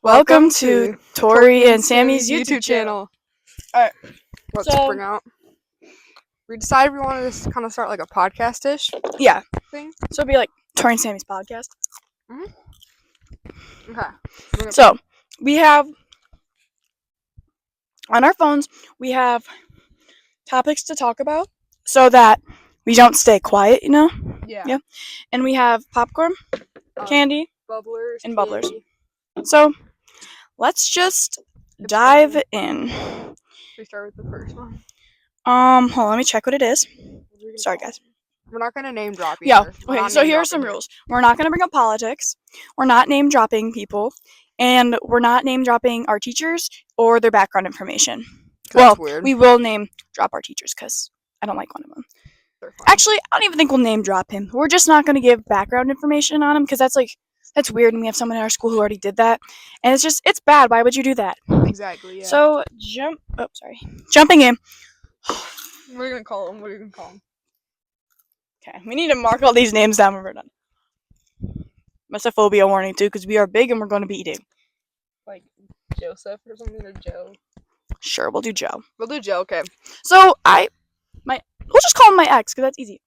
Welcome to Tori and Sammy's YouTube channel. Alright, let's So- bring out. We decided we wanted to kind of start like a podcast-ish Yeah, thing. so it'll be like Tori and Sammy's podcast. Okay. So, we have, on our phones, we have topics to talk about so that we don't stay quiet, you know? Yeah. And we have popcorn, candy, Bubblers. and bubblers. candy. so let's just dive in. We start with the first one. Hold on, let me check what it is. Sorry, guys. We're not gonna name drop either. Yeah, We're okay, not so name here are some dropping rules. We're not going to bring up politics. We're not name dropping people. And we're not name dropping our teachers or their background information. it. That's weird. We will name drop our teachers because I don't like one of them. They're fine. Actually, I don't even think we'll name drop him. We're just not going to give background information on him because that's weird, and we have someone in our school who already did that. And it's bad. Why would you do that? Exactly. Yeah. So, jumping in. what are you gonna call him? What are you gonna call him? Okay, we need to mark all these names down when we're done. Mesophobia warning too, because we are big and we're going to be eating. Like Joseph or something, or Joe. Sure, we'll do Joe. We'll do Joe. Okay. So we'll just call him my ex, because that's easy.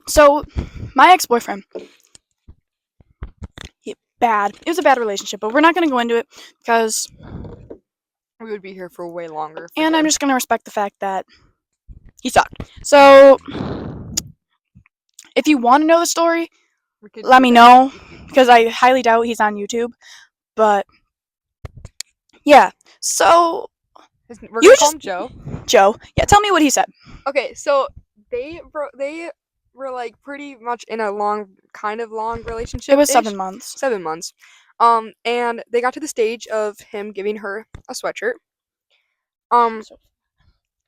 So, my ex-boyfriend, it was a bad relationship, but we're not going to go into it because, We would be here for way longer. and I'm just going to respect the fact that he sucked. So, if you want to know the story, let me know, because I highly doubt he's on YouTube, but, yeah, so, We're You gonna call him Joe. Joe, yeah, tell me what he said. Okay, so they were like pretty much in a long relationship. It was 7 months. 7 months. And they got to the stage of him giving her a sweatshirt.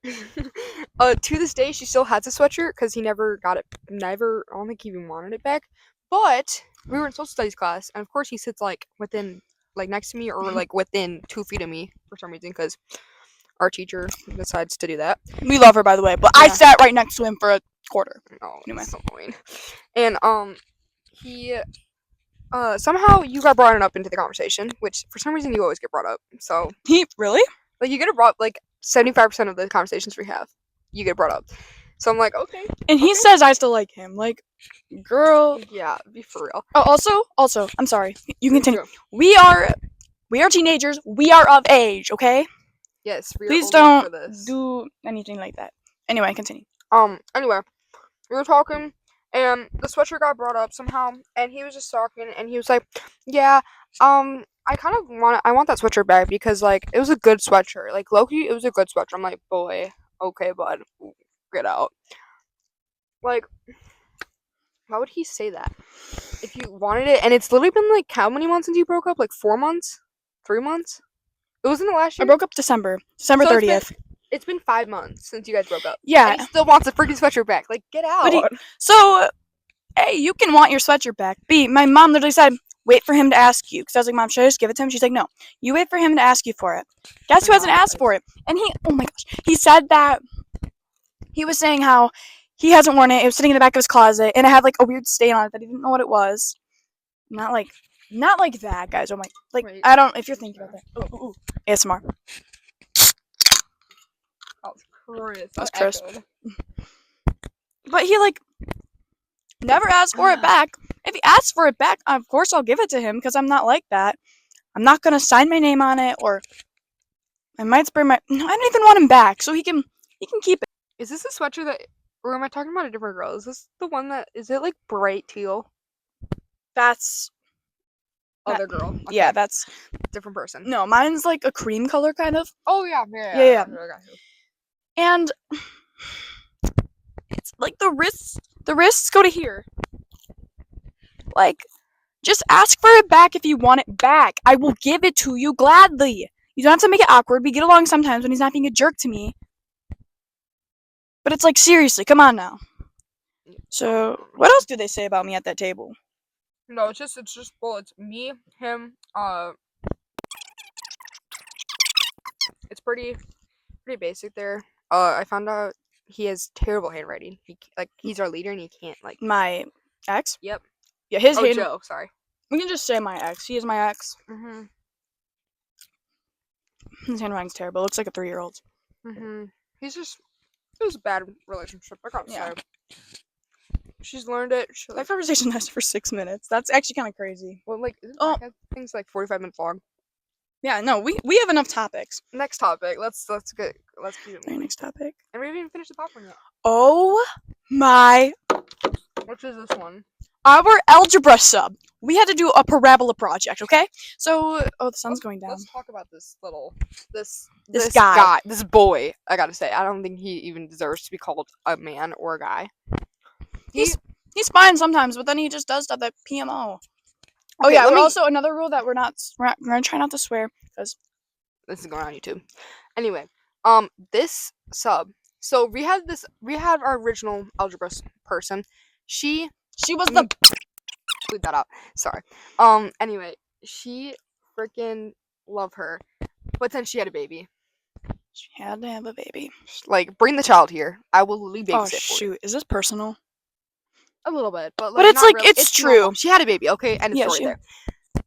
To this day, she still has a sweatshirt because he never got it. I don't think he even wanted it back. But we were in social studies class, and of course, he sits like within, like next to me, or like within 2 feet of me for some reason, because our teacher decides to do that. We love her, by the way, but I Yeah. sat right next to him for a quarter. Oh, Anyway. that's so annoying. And he somehow you got brought up into the conversation, which for some reason you always get brought up. So He really? like you get brought, like 75% of the conversations we have, you get brought up. So I'm like, okay. And he says I still like him. Like, girl. Yeah, be for real. Oh, also, I'm sorry. You continue. True. We are teenagers. We are of age, okay? Yes, we are Please older for don't this. do anything like that. Anyway, continue. Anyway, we were talking, and the sweatshirt got brought up somehow, and he was just talking, and he was like, yeah, I kind of want that sweatshirt back because, like, it was a good sweatshirt. Like, low-key, it was a good sweatshirt. I'm like, boy, okay, bud, get out. Like, why would he say that? If you wanted it, and it's literally been, like, how many months since you broke up? Like, 4 months? 3 months? It was in the last I year? broke up December So 30th. It's been 5 months since you guys broke up. Yeah. And he still wants the freaking sweatshirt back. Like, get out. But So, A, you can want your sweatshirt back. B, my mom literally said, wait for him to ask you. Because I was like, Mom, should I just give it to him? She's like, no. You wait for him to ask you for it. Guess who hasn't asked for it? And oh my gosh. He said that he was saying how he hasn't worn it. It was sitting in the back of his closet. And it had like a weird stain on it that he didn't know what it was. Not like that, guys. Oh my. Like, Wait. I don't, if you're thinking about that. Ooh. ASMR. Oh, Chris. That's Chris. But he, like, never asked for it back. If he asks for it back, of course I'll give it to him, because I'm not like that. I'm not going to sign my name on it, or I might spray no, I don't even want him back, so he can keep it. Is this a sweatshirt that, or am I talking about a different girl? Is this the one that, is it like bright teal? That's, Other girl. Okay. yeah, that's, Different person. no, mine's like a cream color, kind of. Oh, yeah. Yeah. I got you. And it's like the wrists go to here. Like, just ask for it back if you want it back. I will give it to you gladly. You don't have to make it awkward. We get along sometimes when he's not being a jerk to me. But it's like, seriously, come on now. So, what else do they say about me at that table? No, it's just, well, it's me, him, it's pretty basic there. I found out he has terrible handwriting. He's our leader and he can't, like... My ex? Yep. Yeah, his Oh, hand... Joe, sorry. We can just say my ex. He is my ex. Mm-hmm. His handwriting's terrible. It looks like a 3-year-old's. Mm-hmm. It was a bad relationship. I gotta Yeah. say. She's learned it. That conversation lasted for 6 minutes. That's actually kind of crazy. Well, like, isn't Oh. things like 45 minutes long? Yeah, no, we have enough topics. Next topic. Let's keep it Very moving. next topic. And we haven't even finished the popcorn yet. Oh my. Which is this one? Our algebra sub. We had to do a parabola project, okay? So, the sun's going down. Let's talk about this guy. this boy. I gotta say, I don't think he even deserves to be called a man or a guy. He's fine sometimes, but then he just does stuff that PMO. Oh Okay, yeah, also another rule that we're gonna try not to swear because this is going on YouTube. Anyway, this sub. So we had our original algebra person. She was the bleep that out. Sorry. Anyway, she freaking love her, but then she had a baby. She had to have a baby. Like, bring the child here. I will literally babysit for you. Shoot, is this personal? A little bit, but it's not like really. it's true. Normal. She had a baby, okay, and it's story she- there.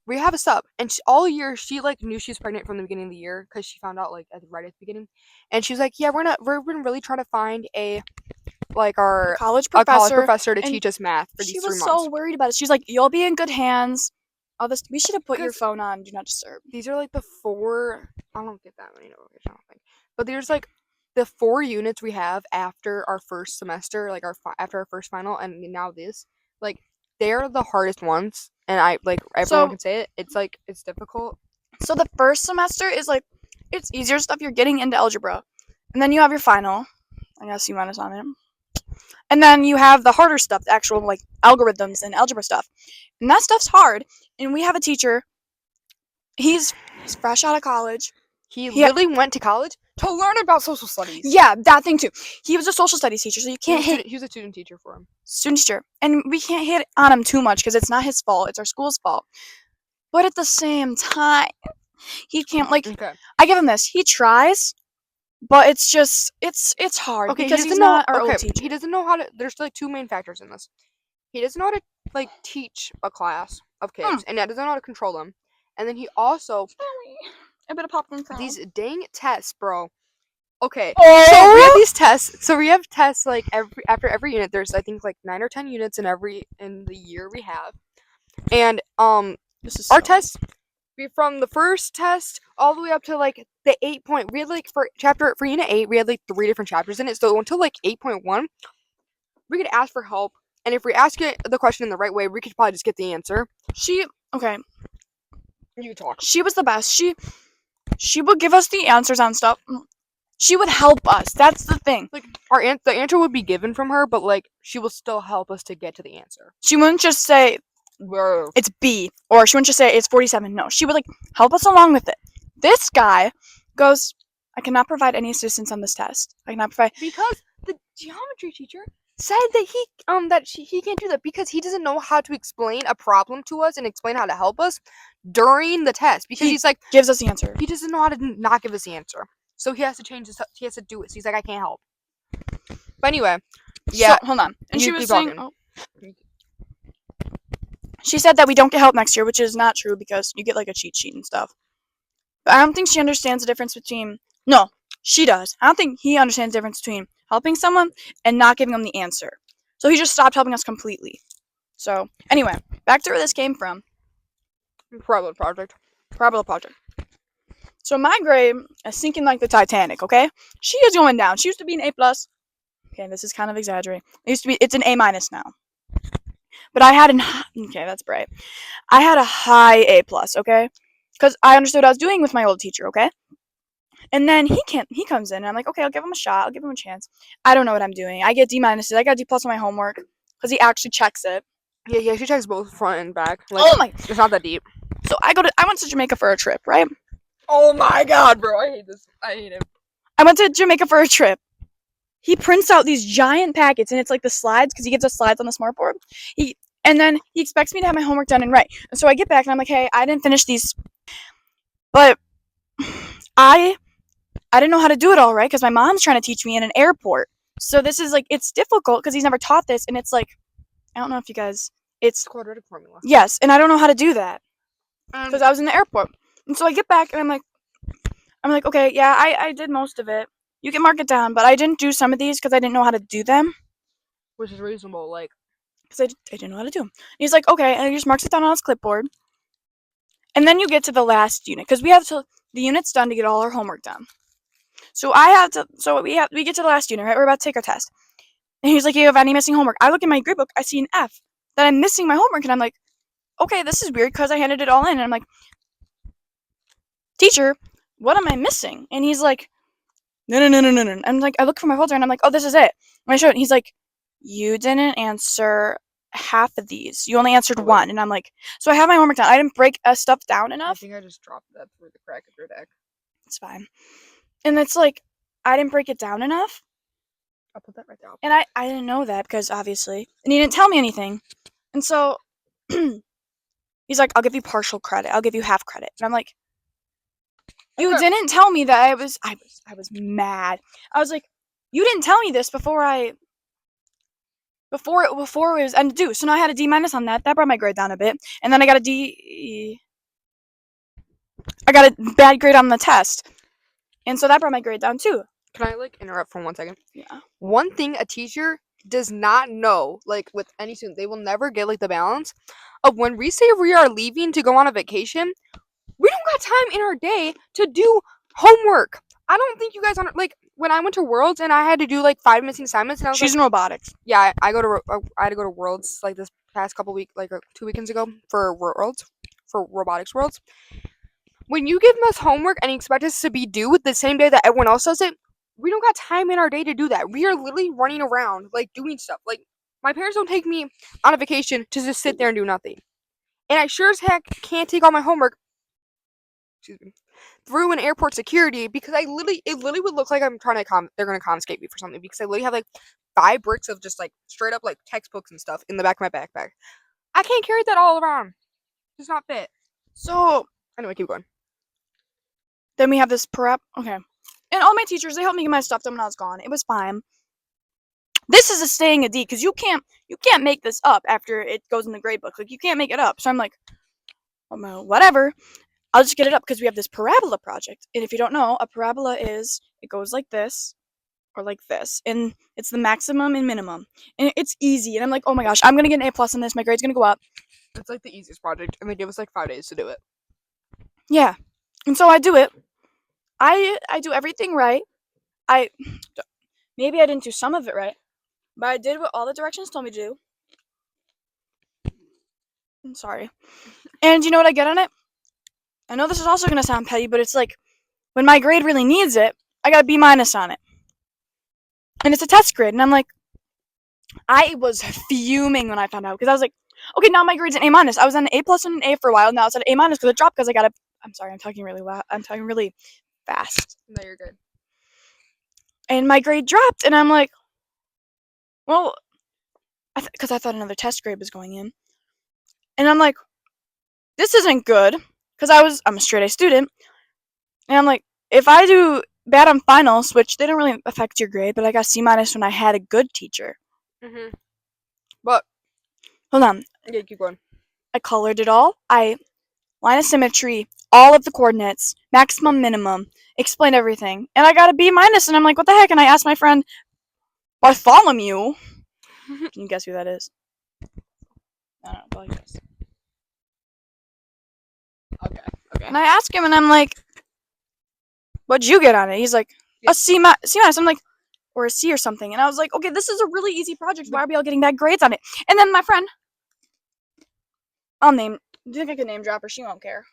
We have a sub, and all year she like knew she was pregnant from the beginning of the year because she found out like right at the beginning, and she was like, "Yeah, we're been really trying to find our college a college professor. professor to and teach us math for She these was 3 months." so worried about it. She's like, "You'll be in good hands." All this. We should have put your 'Cause- phone on Do Not Disturb. These are like the 4. I don't get that many notifications. I don't think, but there's like the 4 units we have after our first semester, like after our first final, and now this, like, they're the hardest ones. And everyone can say it. It's difficult. So the first semester is like, it's easier stuff. You're getting into algebra, and then you have your final. I got C- on it. And then you have the harder stuff, the actual like algorithms and algebra stuff, and that stuff's hard. And we have a teacher. He's fresh out of college. He literally went to college to learn about social studies. Yeah, that thing too. He was a social studies teacher, so you can't hit He was a student teacher for him. student teacher, and we can't hit on him too much because it's not his fault. It's our school's fault. But at the same time, he can't Okay. I give him this. He tries, but it's just it's hard Okay, because he he's doesn't know. not our old Okay, teacher. he doesn't know how to. There's like 2 main factors in this. He doesn't know how to teach a class of kids, and he doesn't know how to control them. And then he also A bit of popcorn. these dang tests, bro. Okay, Oh! so we have these tests. So we have tests like after every unit. There's I think like 9 or 10 units in the year we have, and This is our tests be from the first test all the way up to like the 8 point. We had like for unit 8, we had like 3 different chapters in it. So until like 8.1, we could ask for help, and if we ask it the question in the right way, we could probably just get the answer. Okay. You talk. She was the best. She would give us the answers on stuff. She would help us. That's the thing. Like the answer would be given from her, but like she will still help us to get to the answer. She wouldn't just say it's B, or she wouldn't just say it's 47. No, she would like help us along with it. This guy goes, I cannot provide any assistance on this test. I cannot provide Because the geometry teacher said that he can't do that because he doesn't know how to explain a problem to us and explain how to help us during the test because he's like gives us the answer. he doesn't know how to not give us the answer, so he has to change this. He has to do it. So he's like, I can't help. But anyway, yeah. So, hold on. And You she was keep saying, talking. she said that we don't get help next year, which is not true because you get like a cheat sheet and stuff. But I don't think she understands the difference between. No, she does. I don't think he understands the difference between helping someone and not giving them the answer. So he just stopped helping us completely. So anyway, back to where this came from. Parabola project. So my grade is sinking like the Titanic. Okay, she is going down. She used to be an A+. Okay, this is kind of exaggerating. It's an A- now. But I had okay, that's bright. I had a high A+, okay? Because I understood what I was doing with my old teacher, okay? And then he comes in, and I'm like, okay, I'll give him a shot. I'll give him a chance. I don't know what I'm doing. I get D-. I got D+ on my homework because he actually checks it. Yeah, she checks both front and back. Like, Oh my! It's not that deep. So I went to Jamaica for a trip, right? Oh my god, bro, I hate this. I hate him. I went to Jamaica for a trip. He prints out these giant packets, and it's like the slides, because he gives us slides on the smart board. And then he expects me to have my homework done and right. And so I get back, and I'm like, hey, I didn't finish these. But I didn't know how to do it all right, because my mom's trying to teach me in an airport. So this is like, it's difficult, because he's never taught this, and it's like, I don't know if you guys It's quadratic formula. yes, and I don't know how to do that because Um, I was in the airport. And so I get back and I'm like, okay, yeah, I did most of it. You can mark it down, but I didn't do some of these because I didn't know how to do them. which is reasonable. Like, Because I didn't know how to do them. And he's like, okay, and he just marks it down on his clipboard. And then you get to the last unit because the unit's done to get all our homework done. So we get to the last unit, right? We're about to take our test. And he's like, you have any missing homework? I look in my grade book, I see an F, that I'm missing my homework, and I'm like, okay, this is weird because I handed it all in. And I'm like, teacher, what am I missing? And he's like, no. I'm like, I look for my folder and I'm like, oh, this is it. And I show it. And he's like, you didn't answer half of these. You only answered one. And I'm like, so I have my homework done. I didn't break stuff down I enough. think I just dropped that through the crack of your deck. It's fine. And it's like, I didn't break it down enough. I'll put that right there. And I didn't know that because obviously. And he didn't tell me anything. And so he's like, I'll give you partial credit. I'll give you half credit. And I'm like, you didn't tell me that. I was mad. I was like, you didn't tell me this before it was end due. So now I had a D- on that. That brought my grade down a bit. And then I got a bad grade on the test. And so that brought my grade down too. Can I like interrupt for 1 second? Yeah. One thing a teacher does not know, like with any student, they will never get like the balance of when we say we are leaving to go on a vacation, we don't got time in our day to do homework. I don't think you guys like when I went to Worlds and I had to do like 5 missing assignments. And I was She's like, in robotics. yeah, I had to go to Worlds like this past couple weeks, like 2 weekends ago for Worlds, for robotics Worlds. When you give us homework and you expect us to be due with the same day that everyone else does it, we don't got time in our day to do that. We are literally running around, like, doing stuff. Like, my parents don't take me on a vacation to just sit there and do nothing. And I sure as heck can't take all my homework, through an airport security because it literally would look like I'm trying to they're going to confiscate me for something because I literally have, like, 5 bricks of just, like, straight up, like, textbooks and stuff in the back of my backpack. I can't carry that all around. It's not fit. So, anyway, keep going. Then we have this prep. Okay. And all my teachers, they helped me get my stuff done when I was gone. It was fine. This is staying a D because you can't make this up after it goes in the grade book. Like, you can't make it up. So I'm like, oh, no, whatever. I'll just get it up because we have this parabola project. And if you don't know, a parabola it goes like this or like this. And it's the maximum and minimum. And it's easy. And I'm like, oh my gosh, I'm going to get an A+ on this. My grade's going to go up. It's like the easiest project. And they give us like 5 days to do it. Yeah. And so I do it. I do everything right. Maybe I didn't do some of it right, but I did what all the directions told me to do. I'm sorry. And you know what I get on it? I know this is also going to sound petty, but it's like, when my grade really needs it, I got a B- on it. And it's a test grade, and I'm like, I was fuming when I found out, because I was like, okay, now my grade's an A-. I was on an A+ and an A for a while, now it's an A- because it dropped because I got a, I'm sorry, I'm talking really loud, I'm talking really fast. No, you're good. And my grade dropped, and I'm like, well, because I thought another test grade was going in. And I'm like, this isn't good, because I'm a straight A student, and I'm like, if I do bad on finals, which they don't really affect your grade, but I got C- when I had a good teacher. Mm-hmm. But, hold on. Yeah, keep going. I colored it all. Line of symmetry, all of the coordinates, maximum, minimum, explained everything. And I got a B-, and I'm like, what the heck? And I asked my friend, Bartholomew. Can you guess who that is? I don't know, probably guess. Okay. And I asked him, and I'm like, what'd you get on it? He's like, a C-. I'm like, or a C or something. And I was like, okay, this is a really easy project. Why are we all getting bad grades on it? And then my friend, do you think I could name drop her? She won't care.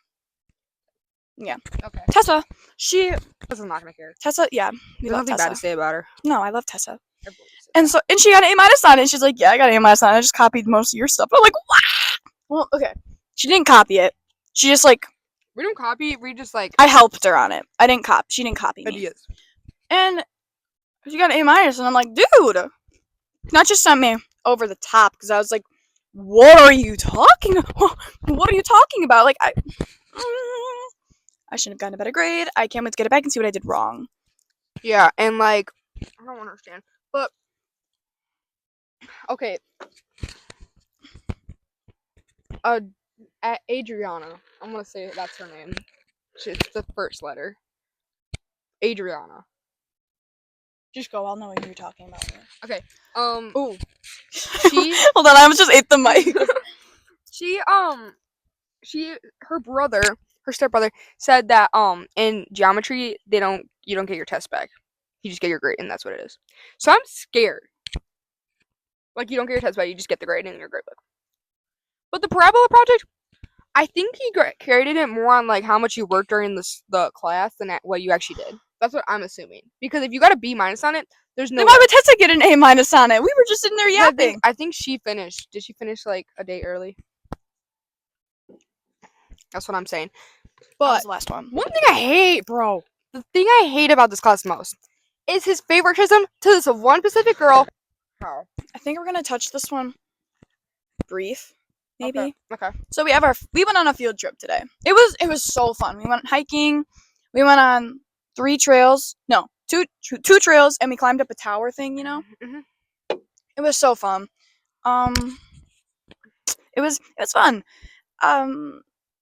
Yeah. Okay. Tessa, Tessa's not gonna care. Tessa, yeah. There's nothing bad to say about her. No, I love Tessa. And she got an A- on it. She's like, yeah, I got an A- on it. I just copied most of your stuff. I'm like, what? Well, okay. She didn't copy it. She just like. We don't copy. We just like. I helped her on it. I didn't copy. She didn't copy me. Ideas. And she got an A-, and I'm like, dude. Not just sent me over the top because I was like, what are you talking about? What are you talking about? Like, I should have gotten a better grade. I can't wait to get it back and see what I did wrong. Yeah, and like, I don't understand. But, okay. Adriana. I'm gonna say that's her name. It's the first letter. Adriana. Just go. I'll know what you're talking about. Okay. Ooh. She. Hold on. I almost just ate the mic. Her brother, her stepbrother, said that in geometry you don't get your test back. You just get your grade, and that's what it is. So I'm scared. Like, you don't get your test back, you just get the grade in your grade book. But the parabola project, I think he graded it more on like how much you worked during the class than what you actually did. That's what I'm assuming. Because if you got a B- on it, there's no. Then why would Tessa get an A- on it? We were just sitting there yapping. I think she finished. Did she finish like a day early? That's what I'm saying. But That was the last one. One thing I hate, bro. The thing I hate about this class most is his favoritism to this one specific girl. How? I think we're gonna touch this one brief, maybe. Okay. So we went on a field trip today. It was so fun. We went hiking. We went on 3 trails. No, two trails, and we climbed up a tower thing. You know. Mm-hmm. It was so fun. It was fun.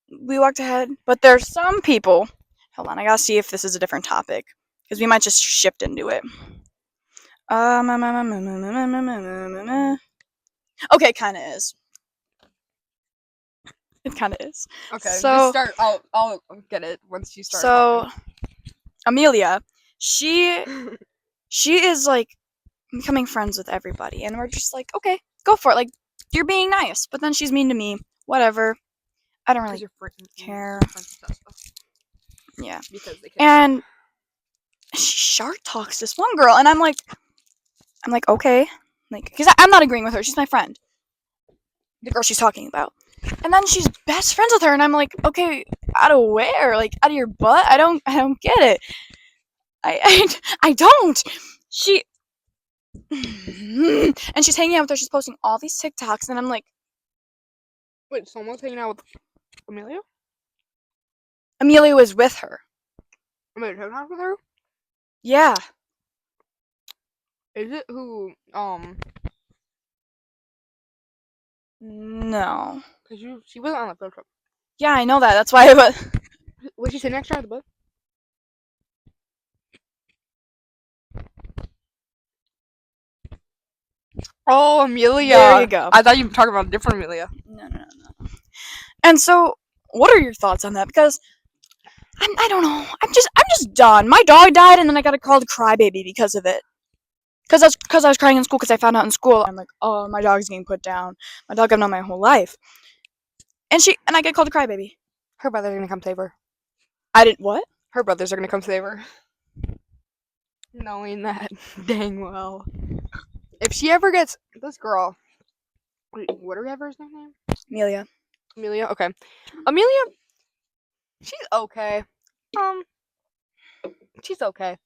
We walked ahead, but there's some people. Hold on, I gotta see if this is a different topic because we might just shift into it. Okay, kind of is. It kind of is. Okay. So just start. I'll get it once you start. So, talking. Amelia, she is like becoming friends with everybody, and we're just like, okay, go for it. Like, you're being nice, but then she's mean to me. Whatever. I don't really care. Yeah. Because they can't. And she shark talks this one girl, and I'm like, okay, like, because I'm not agreeing with her. She's my friend, the girl she's talking about. And then she's best friends with her, and I'm like, okay, out of where? Like, out of your butt? I don't get it. I don't. She and she's hanging out with her. She's posting all these TikToks, and I'm like, wait, someone's hanging out with Amelia? Amelia was with her. Amelia hanging out with her? Yeah. Is it who? No. Cause she wasn't on the field trip. Yeah, I know that. That's why I was. Was she sitting next to her on the bus? Oh, Amelia. There you go. I thought you were talking about a different Amelia. No. And so, what are your thoughts on that? Because I don't know. I'm just done. My dog died, and then I got a call to crybaby because of it. Because I was crying in school because I found out in school. I'm like, oh, my dog's getting put down. My dog I've known my whole life. And I get called to crybaby. Her brothers are gonna come save her. I didn't what? Her brothers are gonna come save her. Knowing that dang well. If she ever gets this girl, wait, whatever his name? Amelia. Amelia. Okay. Amelia. She's okay. She's okay.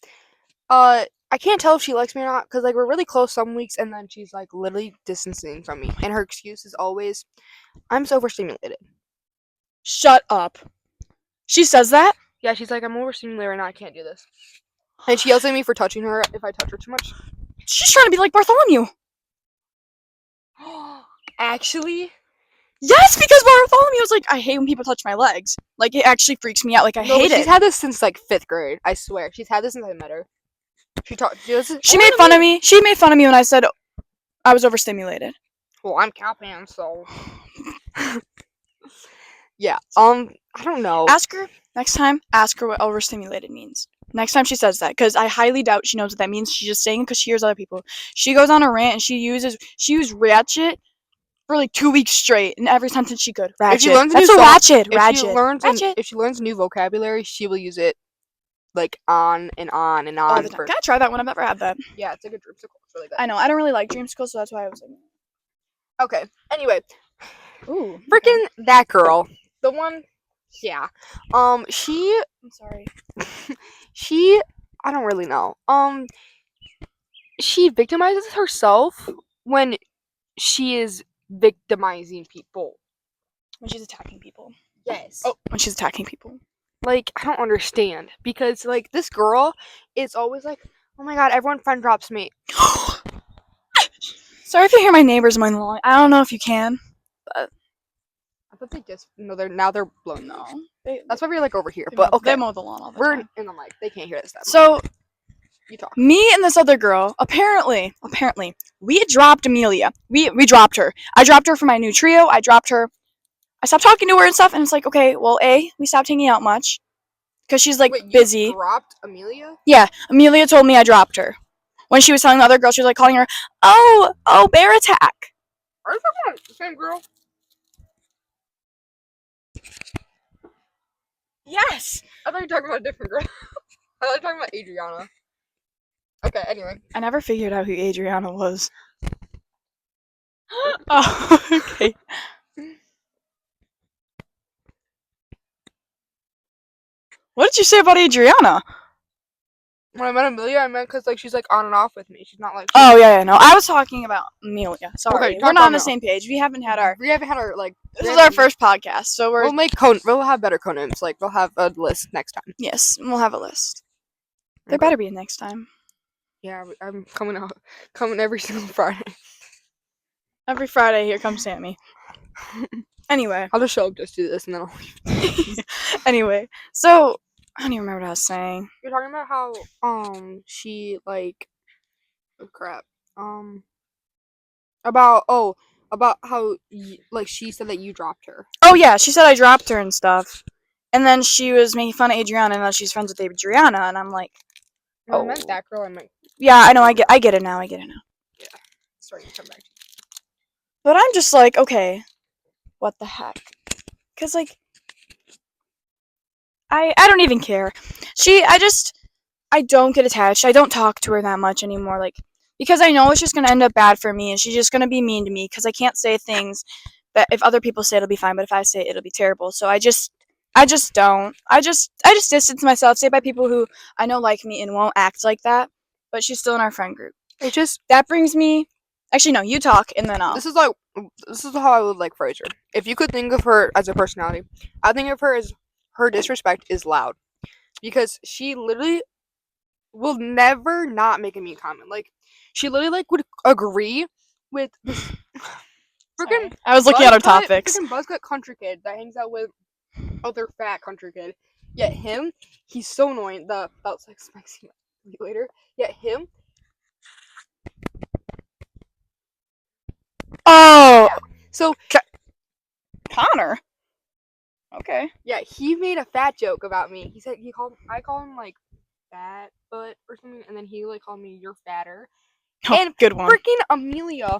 I can't tell if she likes me or not because like we're really close some weeks and then she's like literally distancing from me and her excuse is always, I'm so overstimulated. Shut up. She says that? Yeah, she's like, I'm overstimulated right now. I can't do this. And she yells at me for touching her if I touch her too much. She's trying to be like Bartholomew. Actually? Yes, because Bartholomew was like, I hate when people touch my legs. Like, it actually freaks me out. Like, I hate it. She's had this since like 5th grade. I swear. She's had this since I met her. She made fun of me. She made fun of me when I said I was overstimulated. Well, I'm Capan, so. Yeah. I don't know. Ask her next time. Ask her what overstimulated means. Next time she says that, because I highly doubt she knows what that means. She's just saying it because she hears other people. She goes on a rant and she used ratchet for like 2 weeks straight, and every sentence she could. Ratchet. That's a ratchet. Ratchet. If she learns new vocabulary, she will use it like on and on and on. All the time. Can I try that one? I've never had that. Yeah, it's like a dreamsicle. It's really good. I know. I don't really like dreamsicles, so that's why I was like. Okay. Anyway. Ooh. Freaking that girl. The one. Yeah. I'm sorry. I don't really know. She victimizes herself when she is victimizing people. When she's attacking people. Yes. Oh, when she's attacking people. Like, I don't understand. Because, like, this girl is always like, oh my god, everyone friend drops me. Sorry if you hear my neighbors mowing the lawn. I don't know if you can, but thought they just they're blowing No. those. That's why we're like over here. They But mow- okay, They mow the lawn all the we're time. in the mic. They can't hear us that much. So, You talk. me and this other girl, apparently, we dropped Amelia. We dropped her. I dropped her for my new trio. I dropped her. I stopped talking to her and stuff, and it's like, okay, well, we stopped hanging out much. Because she's, like, Wait, you busy. dropped Amelia? Yeah, Amelia told me I dropped her. When she was telling the other girl, she was, like, calling her, oh, bear attack. Are you talking about the same girl? Yes! I thought you were talking about a different girl. I thought you were talking about Adriana. Okay, anyway. I never figured out who Adriana was. Oh, okay. What did you say about Adriana? When I met Amelia, I meant because, like, she's, like, on and off with me. She's not, like... Oh, yeah, no. I was talking about Amelia. Sorry. Okay, We're talk not about on the Mel. same page. We haven't had our... like... This is our first podcast, so we're... We'll have better condoms. Like, we'll have a list next time. Yes, we'll have a list. There Okay. better be a next time. Yeah, I'm coming every single Friday. Every Friday, here comes Sammy. Anyway. I'll just show up just do this and then I'll... Anyway, so... I don't even remember what I was saying. You're talking about how, she, like... Oh, crap. About how, like, she said that you dropped her. Oh, yeah, she said I dropped her and stuff. And then she was making fun of Adriana, and now she's friends with Adriana, and I'm like... When I meant that girl, I meant... Yeah, I know, I get it now, Yeah. Sorry to come back to you. But I'm just like, okay, what the heck? Because, like, I don't even care. I don't get attached. I don't talk to her that much anymore, like, because I know it's just going to end up bad for me, and she's just going to be mean to me, because I can't say things that if other people say it'll be fine, but if I say it, it'll be terrible. So I just don't. I just distance myself, say by people who I know like me and won't act like that, but she's still in our friend group. That brings me... Actually, no, you talk, and then I'll... This is how I would, like, phrase her. If you could think of her as a personality, I think of her as her disrespect is loud. Because she literally will never not make a mean comment. Like, she literally, like, would agree with this freaking... I was looking at our topics. Freaking buzzcut country kid that hangs out with other fat country kid. Yet him, he's so annoying. That's, like, spicy later. Yet him... Oh! Yeah. So... Connor? Okay. Yeah, he made a fat joke about me. He said I call him like fat butt or something, and then he like called me you're fatter. Oh, and good one. Freaking Amelia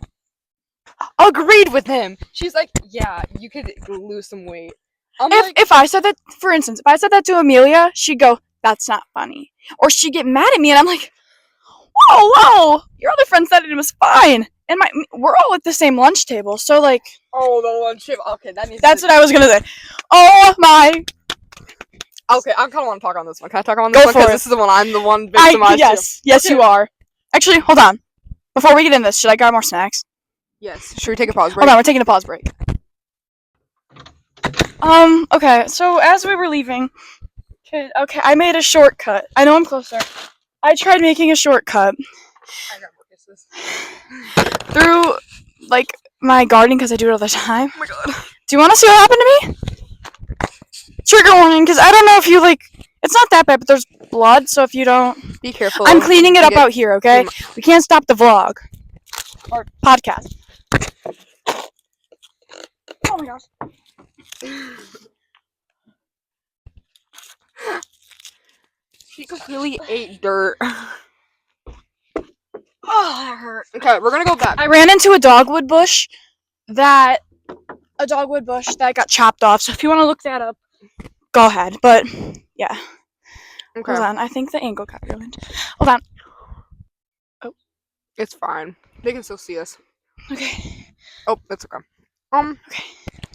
agreed with him. She's like, yeah, you could lose some weight. If I said that, for instance, if I said that to Amelia, she'd go, "That's not funny," or she'd get mad at me, and I'm like, "Whoa, your other friend said it was fine." And we're all at the same lunch table, so like... Oh, the lunch table. Okay, that's what I was gonna say. Oh my... Okay, I kind of want to talk on this one. Can I talk on this one? Go for it. This is the one I'm the one victimized. Yes, okay. You are. Actually, hold on. Before we get in this, should I grab more snacks? Yes. Should we take a pause break? Hold on, we're taking a pause break. Okay, so as we were leaving... Okay, I made a shortcut. I know I'm closer. I tried making a shortcut. I got more kisses. Through, like, my garden, because I do it all the time. Oh my god. Do you want to see what happened to me? Trigger warning, because I don't know if you, like... It's not that bad, but there's blood, so if you don't... Be careful. I'm cleaning it up out here, okay? We can't stop the vlog. Or podcast. Oh my gosh. She completely ate dirt. Oh, that hurt. Okay, we're gonna go back. I ran into a dogwood bush that got chopped off, so if you want to look that up, go ahead. But, yeah. Okay. Hold on, I think the angle got ruined. Hold on. Oh. It's fine. They can still see us. Okay. Oh, that's okay.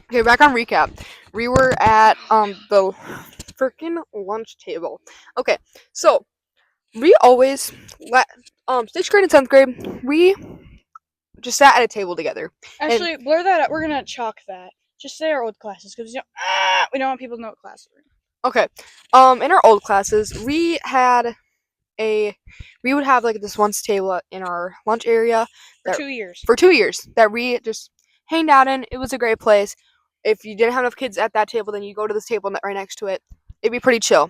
Okay, back on recap. We were at, the freaking lunch table. Okay, so, we always, 6th grade and 7th grade, we just sat at a table together. Actually, blur that out. We're gonna chalk that. Just say our old classes, because we don't want people to know what class we're in. Okay, in our old classes, we would have, like, this once table in our lunch area. For 2 years. For 2 years, that we just hanged out in. It was a great place. if you didn't have enough kids at that table, then you go to this table right next to it. It'd be pretty chill.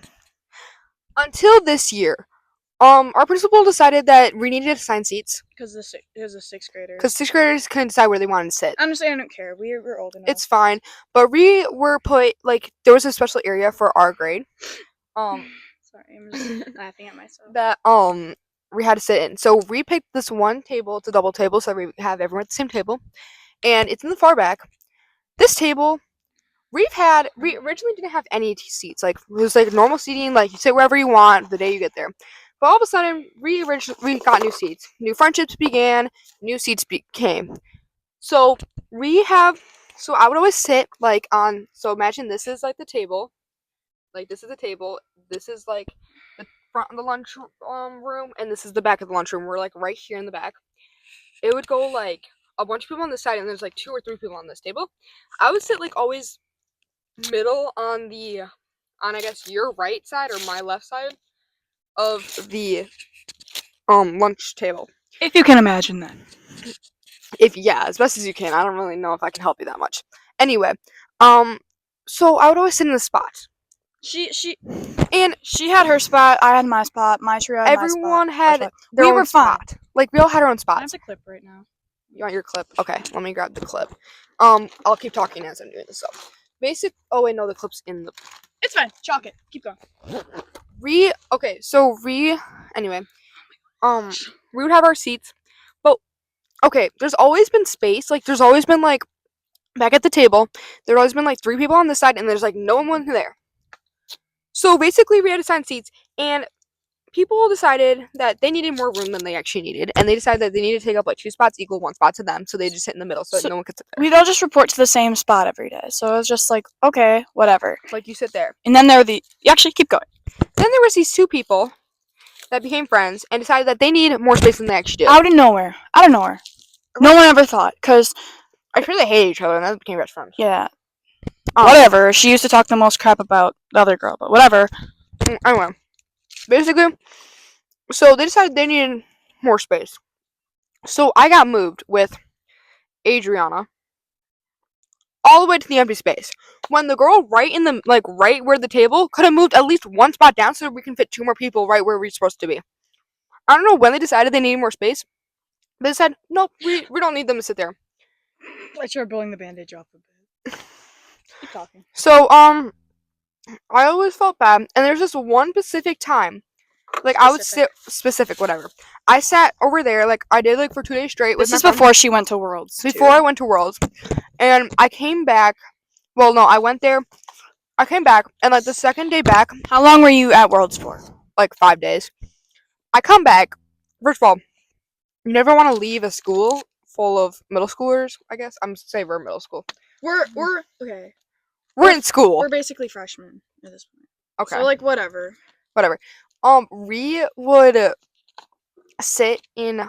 Until this year, our principal decided that we needed to assign seats Because it was a sixth grader. because sixth graders couldn't decide where they wanted to sit. I'm just saying I don't care. We're old enough. It's fine, but we were put like there was a special area for our grade. Sorry, I'm just laughing at myself. That we had to sit in. So we picked this one table. It's a double table, so we have everyone at the same table, and it's in the far back. This table, we originally didn't have any seats. Like it was like normal seating, like you sit wherever you want the day you get there. But all of a sudden, we got new seats. New friendships began. New seats came. So So I would always sit like on. So imagine this is like the table. Like this is the table. This is like the front of the lunch room, and this is the back of the lunchroom. We're like right here in the back. It would go like a bunch of people on this side, and there's like 2 or 3 people on this table. I would sit like always middle on I guess your right side or my left side of the lunch table. If you can imagine that. As best as you can. I don't really know if I can help you that much. Anyway, so I would always sit in the spot. She had her spot. I had my spot. My trio had Everyone my spot. had their own spot. Like we all had our own spots. That's a clip right now. You want your clip? Okay, let me grab the clip. I'll keep talking as I'm doing this stuff. Oh wait, no, the clip's in the. It's fine. Chalk it. Keep going. Anyway, we would have our seats, but okay, there's always been space. Like there's always been like back at the table, there'd always been like 3 people on this side, and there's like no one there. So basically, we had assigned seats, and people decided that they needed more room than they actually needed, and they decided that they needed to take up like 2 spots equal 1 spot to them, so they just sit in the middle, so no one could sit there. We'd all just report to the same spot every day, so it was just like, okay, whatever. Like you sit there. And then there were actually keep going. Then there was these 2 people that became friends and decided that they need more space than they actually do. Out of nowhere. No one ever thought, because I'm sure they hated each other, and then became best friends. Yeah. Whatever. She used to talk the most crap about the other girl, but whatever. Anyway, basically, so they decided they needed more space. So I got moved with Adriana all the way to the empty space. When the girl right where the table could have moved at least 1 spot down so we can fit 2 more people right where we're supposed to be. I don't know when they decided they needed more space. They said, nope, we don't need them to sit there. I tried pulling the bandage off a bit. Keep talking. So, I always felt bad, and there's this one specific time, like I would sit whatever. I sat over there, like I did, like for 2 days straight. This is before she went to Worlds. Before I went to Worlds, and I came back. Well, no, I went there. I came back, and like the second day back. How long were you at Worlds for? Like 5 days. I come back. First of all, you never want to leave a school full of middle schoolers. I guess I'm saying we're middle school. We're okay. We're in school. We're basically freshmen at this point. Okay. So like whatever. We would sit in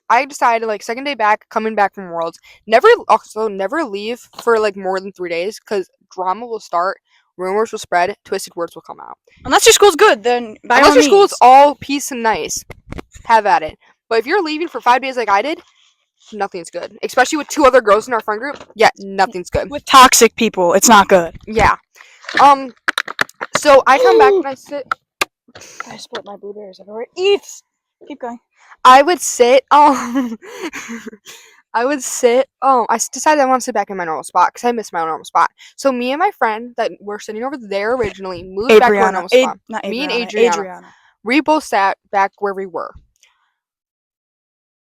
I decided like second day back, coming back from Worlds, never leave for like more than 3 days because drama will start, rumors will spread, twisted words will come out. Unless your school's good, then by unless all your means. school's all peace and nice, have at it. But if you're leaving for 5 days like I did, nothing's good. Especially with 2 other girls in our friend group. Yeah, nothing's good. With toxic people, it's not good. Yeah. So I come back and I sit. I split my blueberries everywhere. Eats. Keep going. I would sit. I decided I want to sit back in my normal spot because I miss my normal spot. So me and my friend that were sitting over there originally moved back to our normal spot. Me and Adriana. We both sat back where we were.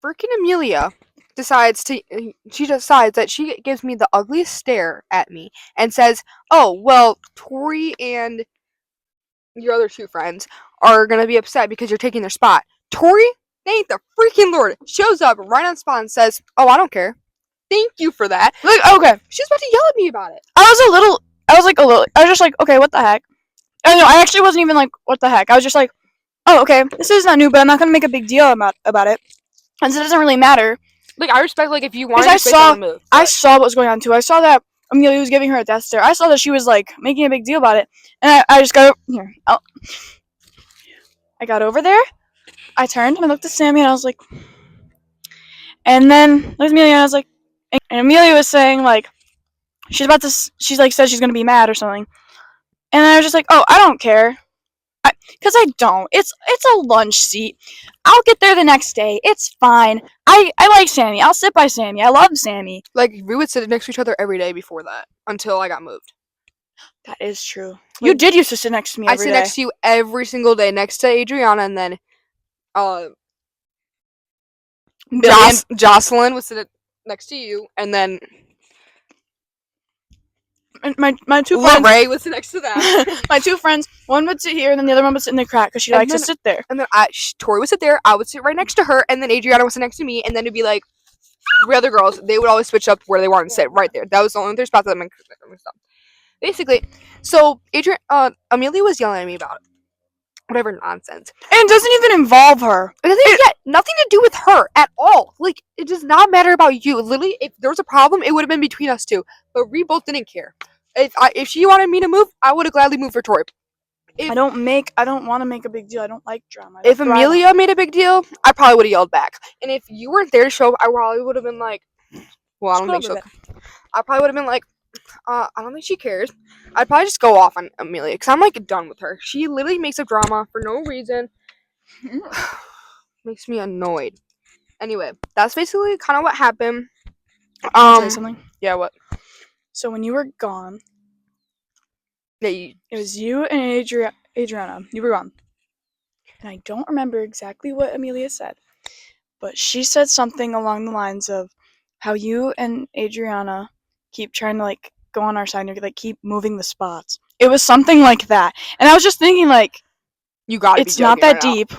Freaking Amelia decides that she gives me the ugliest stare at me and says, "Oh, well, Tori and your other 2 friends are gonna be upset because you're taking their spot." Tori, thank the freaking Lord, shows up right on spot and says, "Oh, I don't care. Thank you for that." Like, okay. She's about to yell at me about it. I was just like, okay, what the heck? I actually wasn't even like, what the heck? I was just like, oh, okay, this is not new, but I'm not gonna make a big deal about it. And so it doesn't really matter. Like, I respect, like, if you want to move. I saw what was going on, too. I saw that Amelia was giving her a death stare. I saw that she was, like, making a big deal about it. And I just got here. I got over there. I turned and I looked at Sammy and I was like... And then, looked at Amelia and I was like... And Amelia was saying, like... she's like said she's gonna be mad or something, and I was just like, oh, I don't care, because I don't. It's a lunch seat. I'll get there the next day. It's fine. I like Sammy. I'll sit by Sammy. I love Sammy. Like, we would sit next to each other every day before that until I got moved. That is true. You did used to sit next to me every day. I sit next to you every single day, next to Adriana, and then Jocelyn would sit next to you, and then my two friends. Ray would sit next to that. My two friends, one would sit here, and then the other one would sit in the crack because she likes to sit there. And then Tori would sit there, I would sit right next to her, and then Adriana would sit next to me, and then it'd be like three other girls. They would always switch up where they wanted to sit, right there. That was the only three spots that I'm basically. So Amelia was yelling at me about whatever nonsense, and it doesn't even involve her. It nothing to do with her at all. Like, it does not matter about you. Literally, if there was a problem, it would have been between us two. But we both didn't care. If she wanted me to move, I would have gladly moved for Tori. I don't want to make a big deal. I don't like drama. If Amelia made a big deal, I probably would have yelled back. And if you weren't there to show up, I probably would have been like, well, I don't think so. I probably would have been like, I don't think she cares. I'd probably just go off on Amelia because I'm like done with her. She literally makes up drama for no reason. Makes me annoyed. Anyway, that's basically kind of what happened. Can I say something? Yeah, what? So when you were gone, it was you and Adriana. You were gone, and I don't remember exactly what Amelia said, but she said something along the lines of how you and Adriana keep trying to like go on our side and you're like keep moving the spots. It was something like that, and I was just thinking like, you gotta. It's not that deep.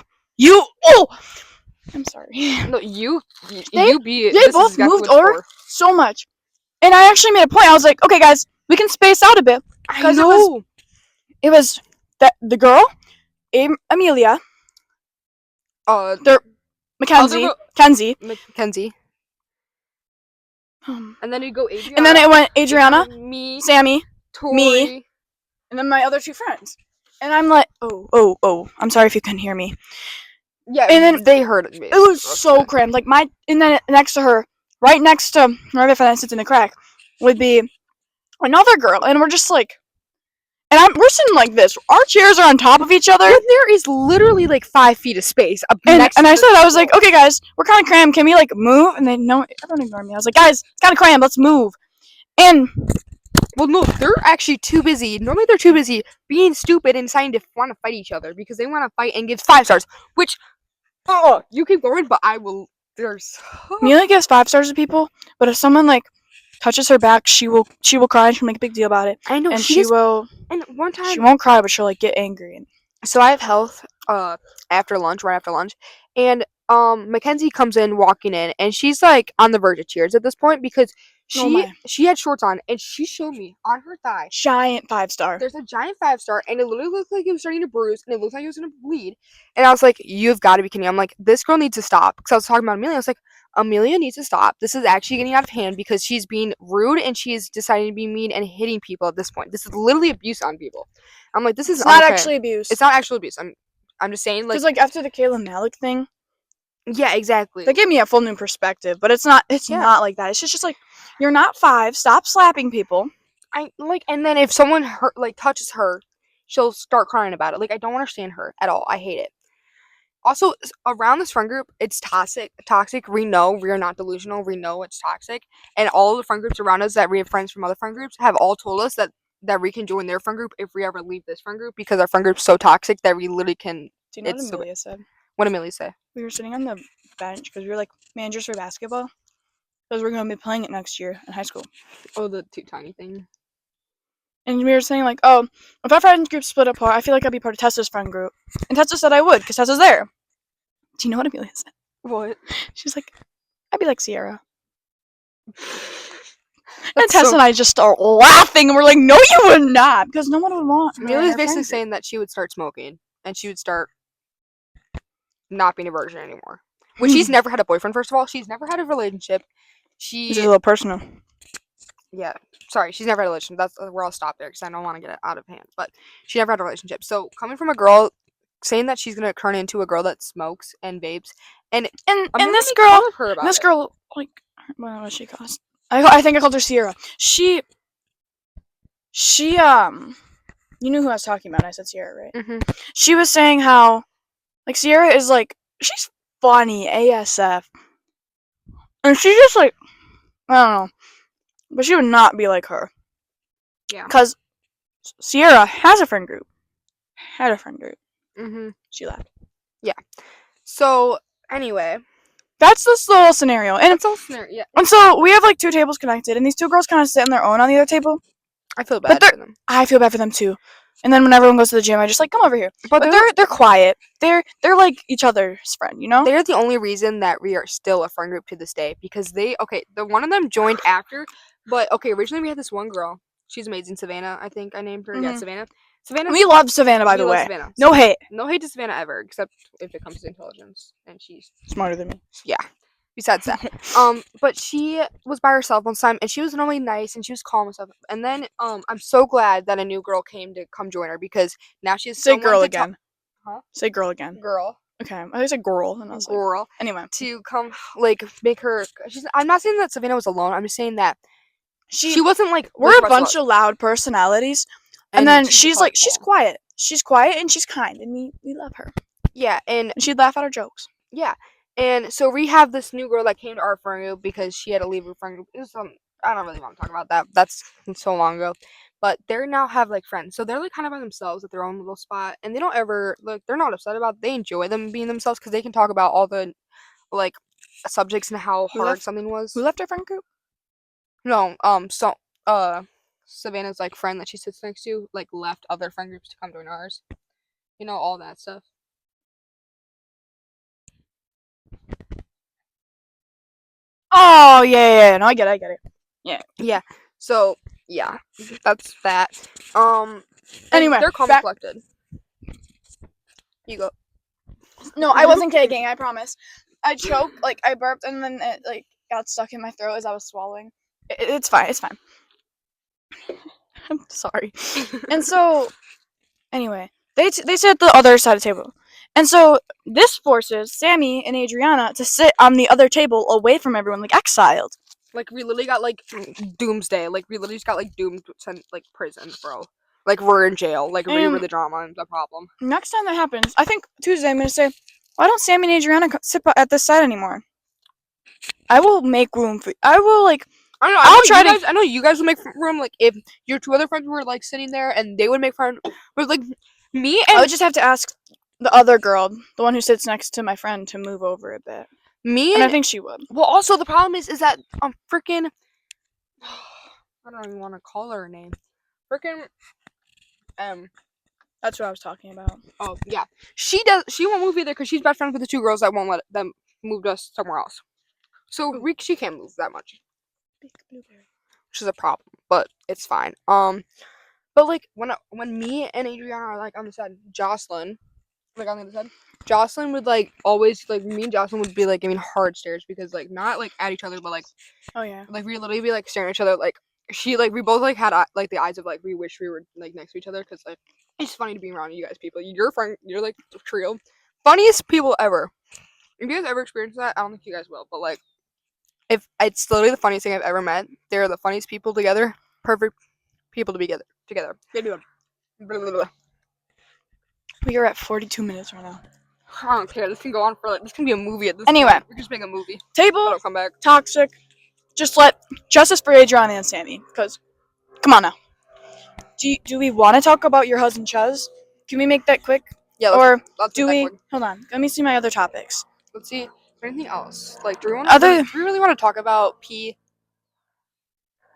I'm sorry. No, they both moved over so much, and I actually made a point. I was like, okay, guys, we can space out a bit because it was that the girl, Amelia, Kenzie, and then you go Adriana, and then it went Adriana, me, Sammy, Tori, me, and then my other two friends. And I'm like, oh, I'm sorry if you couldn't hear me. Yeah, and then they heard me. It was so cramped. Like and then next to her, right next to wherever that sits in the crack, would be another girl, and we're just like, we're sitting like this. Our chairs are on top of each other. And there is literally like 5 feet of space. I was like, okay, guys, we're kind of crammed. Can we like move? And everyone ignored me. I was like, guys, it's kind of crammed. Let's move. And well, no, they're actually too busy. Normally, they're too busy being stupid and deciding to want to fight each other because they want to fight and give 5 stars. Which, you keep going, but I will. Amelia gives 5 stars to people, but if someone like touches her back, she will cry and she'll make a big deal about it. I know, and she will. And one time, she won't cry, but she'll like get angry. So I have health right after lunch, and Mackenzie comes in walking in, and she's like on the verge of tears at this point because she had shorts on, and she showed me on her thigh giant 5-star. There's a giant 5-star, and it literally looked like it was starting to bruise, and it looked like it was gonna bleed. And I was like, "You've got to be kidding me!" I'm like, "This girl needs to stop." Because I was talking about Amelia. I was like, "Amelia needs to stop. This is actually getting out of hand because she's being rude and she's deciding to be mean and hitting people at this point. This is literally abuse on people." I'm like, "This is not actually abuse. It's not actual abuse. I'm just saying, like, because like after the Kayla Malik thing." Yeah, exactly. They gave me a full new perspective, but it's not not like that. It's just like, you're not 5. Stop slapping people. And then if someone touches her, she'll start crying about it. Like, I don't understand her at all. I hate it. Also, around this friend group, it's toxic. We know we are not delusional. We know it's toxic. And all the friend groups around us that we have friends from other friend groups have all told us that we can join their friend group if we ever leave this friend group because our friend group's so toxic that we literally can. Do you know what Amelia said? What did Amelia say? We were sitting on the bench because we were like managers for basketball because we're going to be playing it next year in high school. Oh, the too tiny thing. And we were saying like, oh, if our friend group split apart, I feel like I'd be part of Tessa's friend group. And Tessa said I would because Tessa's there. Do you know what Amelia said? What? She's like, I'd be like Sierra. And Tessa and I just start laughing and we're like, no, you would not, because no one would want her. Amelia's basically saying that she would start smoking and she would start not being a virgin anymore. When she's never had a boyfriend, first of all. She's never had a relationship. This is a little personal. Yeah. Sorry, she's never had a relationship. That's where I'll stop there because I don't want to get it out of hand. But she never had a relationship. So coming from a girl saying that she's gonna turn into a girl that smokes and vapes, and this girl, like, what was she called? I think I called her Sierra. She she you knew who I was talking about. I said Sierra, right? Mm-hmm. She was saying how like Sierra is like she's funny ASF, and she's just like I don't know, but she would not be like her. Yeah. Cause Sierra has a friend group. Had a friend group. Mm-hmm. She left. So anyway, That's this little scenario, and that's all scenario. Yeah, and so we have like two tables connected, and these two girls kind of sit on their own on the other table. I feel But bad for them. I feel bad for them too. And then when everyone goes to the gym, I just like come over here. But But they're quiet. They're like each other's friend, you know? they're the only reason that we are still a friend group to this day because the one of them joined after, but okay, originally we had this one girl. She's amazing, Savannah. I think I named her. Yeah, Mhm. Savannah. Savannah. We love Savannah, by we the love way. Savannah. No hate. No hate to Savannah ever, except if it comes to intelligence, and she's Smarter than me. besides that. But she was by herself one time, and she was normally nice and she was calm and stuff. And then I'm so glad that a new girl came to come join her because now she has Say someone girl to again. Huh? Say girl again. girl. Okay. I said girl, and I was like, Girl. anyway. To come like make her. I'm not saying that Savannah was alone. I'm just saying that she wasn't like We're a bunch of loud personalities, and then she's like she's quiet. She's quiet and she's kind, and we love her. Yeah, and she'd laugh at our jokes. Yeah, and so we have this new girl that came to our friend group because she had to leave her friend group. It was I don't really want to talk about that. That's so long ago. But they now have like friends, so they're like kind of by themselves at their own little spot, and they don't ever like they're not upset about it. They enjoy them being themselves because they can talk about all the like subjects and how hard something was. Who left our friend group? No, Savannah's like friend that she sits next to like left other friend groups to come join ours. You know, all that stuff. Oh yeah. No, I get it. Yeah. So yeah, that's that. Anyway, they're calm and collected. You go. No, I wasn't caking. I promise. I choked, like I burped, and then it like got stuck in my throat as I was swallowing. It's fine. It's fine. I'm sorry. And so, anyway, they sit at the other side of the table, and so this forces Sammy and Adriana to sit on the other table away from everyone, like exiled. Like we literally got like doomsday. Like we literally just got like doomed to like prison, bro. Like we're in jail. Like we were the drama and the problem. Next time that happens, I think Tuesday I'm gonna say, why don't Sammy and Adriana sit at this side anymore? I will make room for. I will like. I know you guys would make room. Like if your two other friends were like sitting there and they would make fun. But like me and I would just have to ask the other girl, the one who sits next to my friend, to move over a bit. And I think she would. Well, also the problem is that freaking. I don't even want to call her a name. Freaking. That's what I was talking about. Oh yeah, she won't move either because she's best friends with the two girls that won't let them move us somewhere else. So she can't move that much, which is a problem, but it's fine. But like when me and Adriana are like on the side, Jocelyn, like on the other side, Jocelyn would like always like me and Jocelyn would be like giving hard stares because like not like at each other but like oh yeah, like we literally be like staring at each other like she like we both like had like the eyes of like we wish we were like next to each other because like it's funny to be around you guys people. You're like a trio, funniest people ever. If you guys ever experienced that, I don't think you guys will, but like if it's literally the funniest thing I've ever met. They're the funniest people together, perfect people to be together. They do it. We are at 42 minutes right now. I don't care. This can go on for like this can be a movie at this Anyway, point. We can just make a movie. Table Don't come back. toxic. Just let justice for Adriana and Sammy. Cause, come on now. Do we want to talk about your husband Chuz? Can we make that quick? Yeah. Let's do we? Hold on. Let me see my other topics. Let's see. Is there anything else? Like, do we really want to talk about P?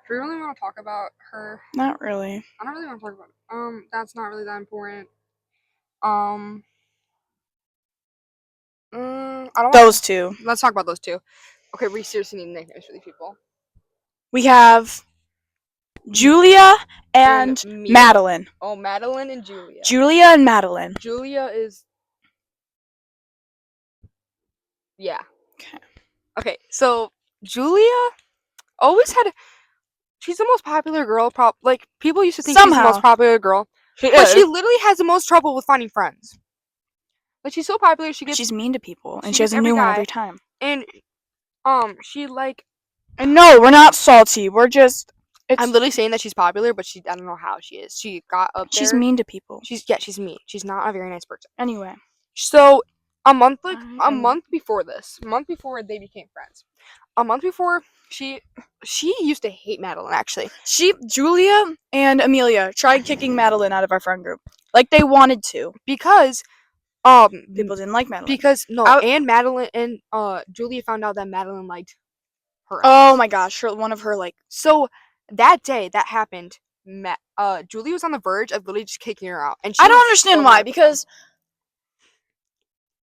Do we really want to talk about her? Not really. I don't really want to talk about it. That's not really that important. I don't. Those two. Let's talk about those two. Okay, we seriously need nicknames for these people. We have Julia and Madeline. Oh, Madeline and Julia. Julia and Madeline. Julia is. Yeah. Okay, so Julia always had. She's the most popular girl. Like people used to think she's the most popular girl, but she literally has the most trouble with finding friends. Like she's so popular, she's mean to people, and she has a new one every time. And she like. And no, we're not salty. We're just I'm literally saying that she's popular, but I don't know how she is. She got up there. She's mean to people. She's mean. She's not a very nice person. Anyway. So a month before they became friends. A month before she used to hate Madeline actually. Julia and Amelia tried kicking Madeline out of our friend group. Like they wanted to. Because people didn't like Madeline. Because and Madeline and Julia found out that Madeline liked her. Oh my gosh, one of her like. So that day that happened, Julia was on the verge of literally just kicking her out, and I don't understand why, because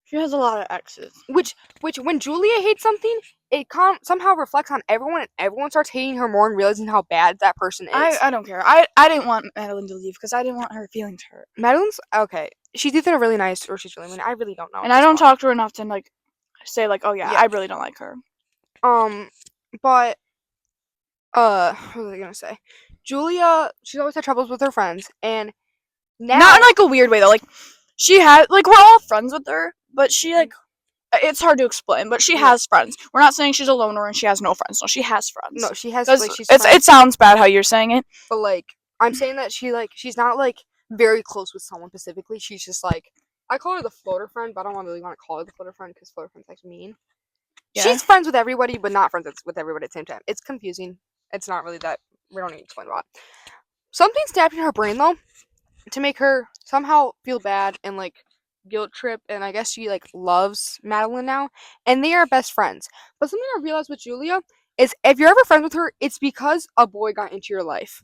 she has a lot of exes. Which when Julia hates something, it somehow reflects on everyone, and everyone starts hating her more and realizing how bad that person is. I don't care. I didn't want Madeline to leave because I didn't want her feelings hurt. Madeline's okay. She's either really nice or she's really mean. I really don't know. And I don't talk to her enough to like say like, oh yeah, I really don't like her. But what was I gonna say? Julia, she's always had troubles with her friends, and now not in like a weird way though. Like she had like we're all friends with her, but she like it's hard to explain. But she has friends. We're not saying she's a loner and she has no friends. No, she has friends. No, she has. Like, it sounds bad how you're saying it, but like I'm saying that she's not like very close with someone specifically. She's just like I call her the floater friend, but I don't really want to call her the floater friend because floater friend's like mean. Yeah. She's friends with everybody, but not friends with everybody at the same time. It's confusing. It's not really that. We don't need to explain a lot. Something snapped in her brain though, to make her somehow feel bad and like guilt trip. And I guess she like loves Madeline now, and they are best friends. But something I realized with Julia is if you're ever friends with her, it's because a boy got into your life.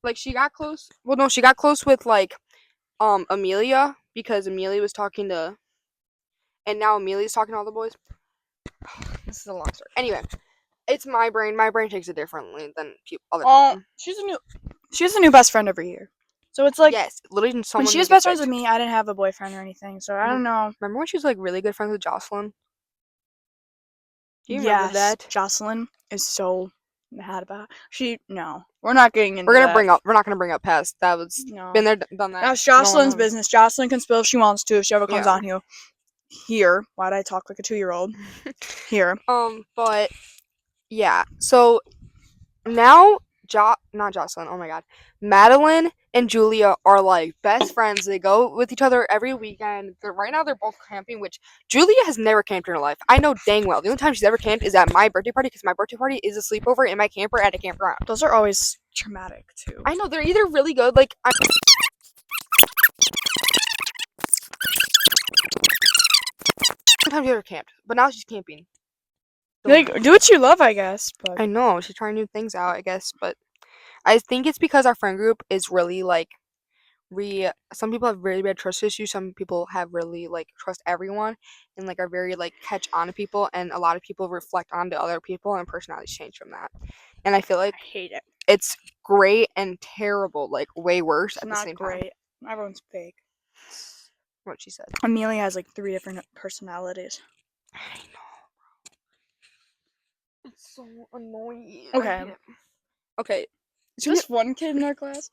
Like she got close. Well, no, she got close with like Amelia because Amelia was talking to, and now Amelia's talking to all the boys. This is a long story. Anyway, it's my brain. My brain takes it differently than other people. She has a new best friend every year. So it's like yes, literally when she was best friends with me, I didn't have a boyfriend or anything, so I don't know. Remember when she was like really good friends with Jocelyn? Do you remember that? Jocelyn is so mad about No, we're not getting into We're not gonna bring up past. That was been there, done that. That's Jocelyn's business. Jocelyn can spill if she wants to, if she ever comes on here. Here. Why did I talk like a 2-year-old? Here. But yeah. So now not Jocelyn, oh my god. Madeline and Julia are like best friends. They go with each other every weekend. Right now they're both camping, which Julia has never camped in her life. I know dang well. The only time she's ever camped is at my birthday party, because my birthday party is a sleepover in my camper at a campground. Those are always traumatic too. I know, they're either really good, like sometimes she ever camped, but now she's camping. Like, do what you love, I guess. But I know, she's trying new things out, I guess, but I think it's because our friend group is really like some people have really bad trust issues, some people have really like trust everyone and like are very like catch on to people, and a lot of people reflect onto other people and personalities change from that. And I feel like I hate it. It's great and terrible, like way worse at the same time. Not great. Everyone's fake. What she said. Amelia has like 3 different personalities. I know. It's so annoying. Okay. Just one kid in our class.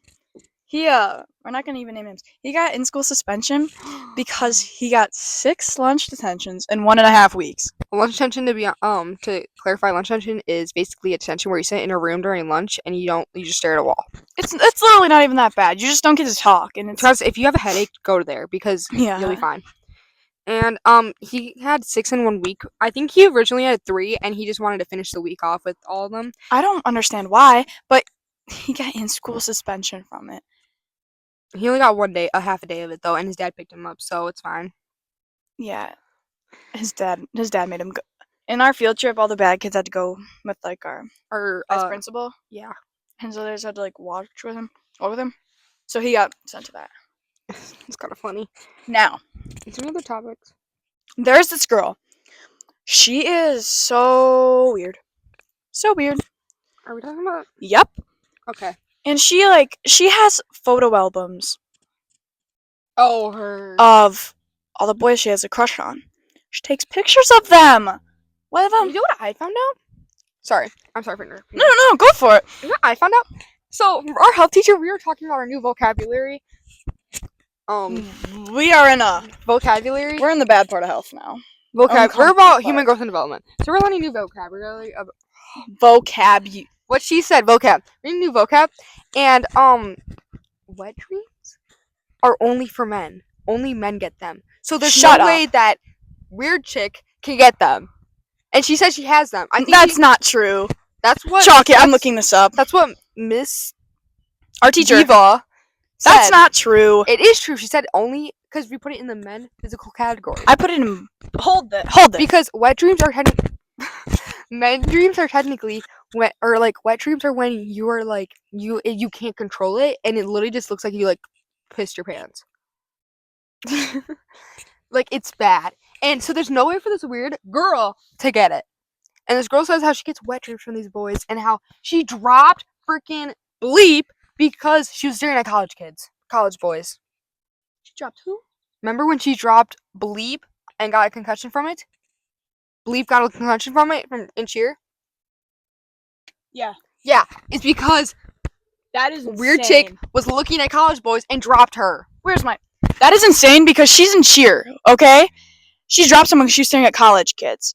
We're not gonna even name names. He got in-school suspension because he got 6 lunch detentions in 1.5 weeks. Lunch detention, to clarify, lunch detention is basically a detention where you sit in a room during lunch and you just stare at a wall. It's literally not even that bad. You just don't get to talk, and because if you have a headache, go there because you'll be fine. And he had 6 in 1 week. I think he originally had 3, and he just wanted to finish the week off with all of them. I don't understand why, but he got in-school suspension from it. He only got 1 day, a half a day of it though, and his dad picked him up, so it's fine. Yeah, his dad made him go. In our field trip, all the bad kids had to go with like our vice principal. Yeah, and so they just had to like walk with him. So he got sent to that. It's kind of funny. Now, some other topics. There's this girl. She is so weird. So weird. Are we talking about? Yep. Okay. And she has photo albums. Oh, her. Of all the boys she has a crush on. She takes pictures of them. What of them? You know what I found out? Sorry. I'm sorry for interrupting. No, go for it. You know what I found out? So, our health teacher, we were talking about our new vocabulary. We are in a vocabulary. We're in the bad part of health now. We're about human growth and development. So we're learning new vocabulary. what she said, vocab. Reading new vocab, and wet dreams are only for men. Only men get them. So there's Shut no up. way that weird chick can get them. And she says she has them. I think That's not true. That's what. Chalky, I'm looking this up. That's what Miss Our teacher. Diva said. That's not true. It is true. She said only because we put it in the men physical category. I put it in. Hold it. Because wet dreams are men dreams are technically wet, or like wet dreams are when you are like you can't control it and it literally just looks like you like pissed your pants. Like it's bad. And so there's no way for this weird girl to get it. And this girl says how she gets wet dreams from these boys and how she dropped freaking bleep because she was staring at college boys. She dropped who? Remember when she dropped bleep and got a concussion from it? Bleep got a concussion from it in cheer? Yeah. Yeah, it's because That is weird chick was looking at college boys and dropped her. Where's my? That is insane because she's in cheer. Okay, she dropped someone because she's staring at college kids.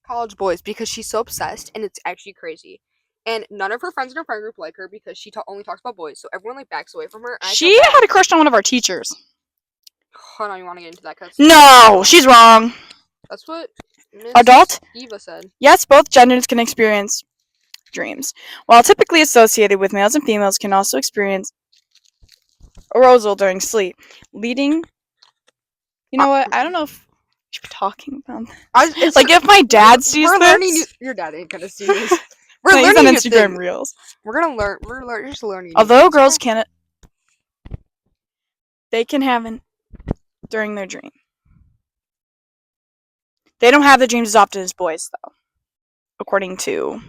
College boys because she's so obsessed and it's actually crazy. And none of her friends in her friend group like her because she only talks about boys. So everyone like backs away from her. And She had a crush on one of our teachers. Hold on, you want to get into that? Cause No, she's wrong. that's what Miss Adult? Eva said. Yes, both genders can experience dreams. While typically associated with males and females, can also experience arousal during sleep, leading. You know what? I don't know if we should be talking about that. Like if my dad sees we're this, learning. Your dad ain't gonna see this. We're no, he's learning on new Instagram things. Reels. We're gonna learn. We're just learning. new Although things. girls can't, they can have it during their dream. They don't have the dreams as often as boys, though, according to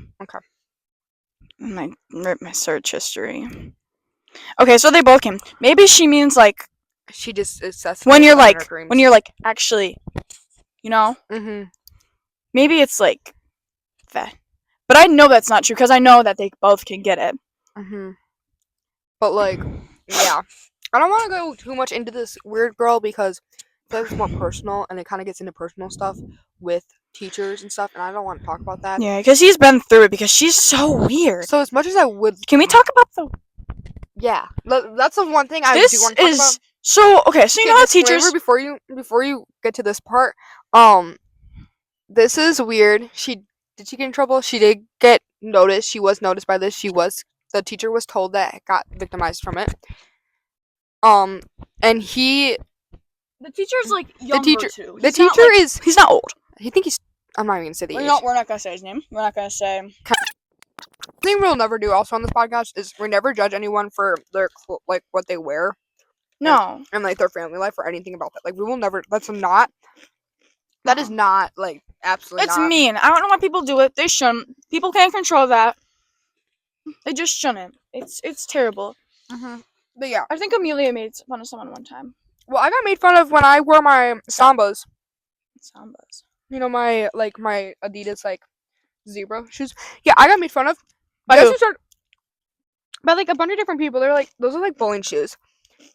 my search history. Okay, so they both can. Maybe she means like she just assesses when you're in her like dreams. actually, you know. Mm-hmm. Maybe it's like that, but I know that's not true because I know that they both can get it. Mm-hmm. But like, yeah, I don't want to go too much into this weird girl because it's more personal and it kind of gets into personal stuff with teachers and stuff, and I don't want to talk about that. Yeah, because he's been through it because she's so weird. So as much as I would, Can we talk about the? Yeah, that's the one thing I do This want to talk is about. so okay. So you know how teachers. Before you get to this part, this is weird. Did she get in trouble? She did get noticed. She was noticed by this. The teacher was told that got victimized from it. And The teacher's like younger too. The teacher is. He's not old. I think he's. I'm not even gonna say the age. We're not gonna say his name. We're not gonna say. The thing we'll never do also on this podcast is we never judge anyone for their like what they wear. No. And like their family life or anything about that. Like we will never. That is not like absolutely. It's not. mean. I don't know why people do it. They shouldn't. People can't control that. They just shouldn't. It's terrible. Mm-hmm. But yeah, I think Amelia made fun of someone one time. well, I got made fun of when I wore my Sambas. Sambas. You know my Adidas like zebra shoes. Yeah, I got made fun of. By Guess who? who started? By like a bunch of different people. They're like those are like bowling shoes.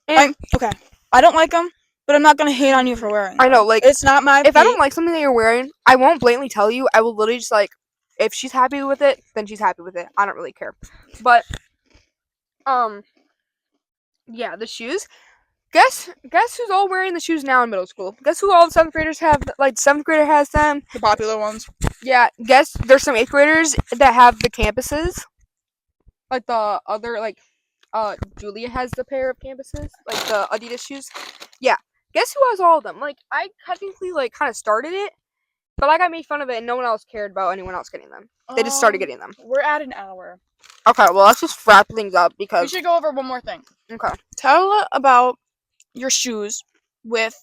And Okay. I don't like them, but I'm not gonna hate on you for wearing them. I know, like It's not my. if I don't like something that you're wearing, I won't blatantly tell you. I will literally just like, if she's happy with it, then she's happy with it. I don't really care. But, yeah, the shoes. Guess who's all wearing the shoes now in middle school? Guess who all the 7th graders have? Like, 7th grader has them. The popular ones. Yeah, guess there's some 8th graders that have the campuses. Like the other, like, Julia has the pair of campuses. Like the Adidas shoes. Yeah. Guess who has all of them? Like, I technically, like, kind of started it. But I got made fun of it and no one else cared about anyone else getting them. They just started getting them. We're at an hour. Okay, well, let's just wrap things up because... We should go over one more thing. Okay. Tell about your shoes with...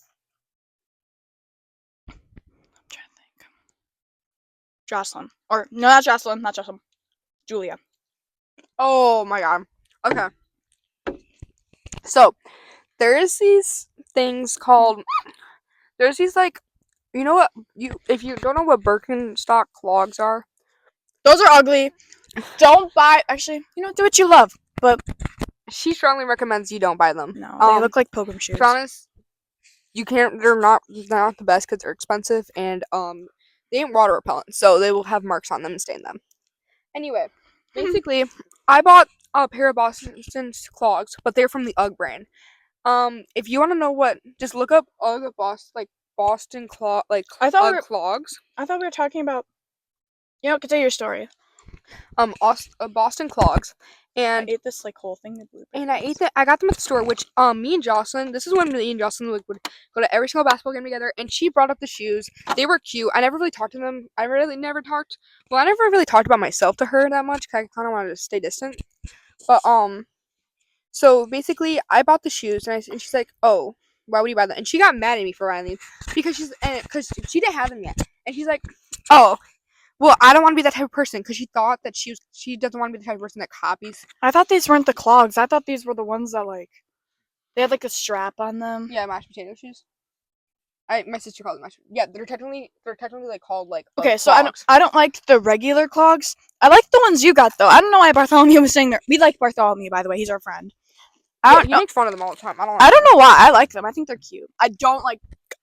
I'm trying to think. Jocelyn. Or, no, not Jocelyn. Julia. Oh, my God. Okay. So, there's these things called... There's these, like... You know what? If you don't know what Birkenstock clogs are... Those are ugly. Don't buy... Actually, you know, do what you love. But... She strongly recommends you don't buy them. No, they look like pilgrim shoes. To be honest, you can't... They're not the best because they're expensive. And, they ain't water repellent. So, they will have marks on them and stain them. Anyway. basically, I bought a pair of Boston's clogs, but they're from the UGG brand. If you want to know what, just look up UGG Boston clog, like I thought UGG clogs. I thought we were talking about. Continue your story. Boston clogs, I and ate this like whole thing of blueberries. I ate that. I got them at the store, which me and Jocelyn. This is when me and Jocelyn would go to every single basketball game together, and she brought up the shoes. They were cute. I never really talked to them. I never talked about myself to her that much because I kind of wanted to stay distant. But so basically, I bought the shoes, and she's like, "Oh, why would you buy that?" And she got mad at me for buying these because because she didn't have them yet, and she's like, "Oh, well, I don't want to be that type of person," because she thought that she doesn't want to be the type of person that copies. I thought these weren't the clogs. I thought these were the ones that like they had like a strap on them. Yeah, mashed potato shoes. My sister calls them mashed. Yeah, they're technically like called like. Okay, so clogs. I don't like the regular clogs. I like the ones you got though. I don't know why Bartholomew was saying that. We like Bartholomew, by the way. He's our friend. Yeah, he makes fun of them all the time. I don't know why. I like them. I think they're cute. I don't like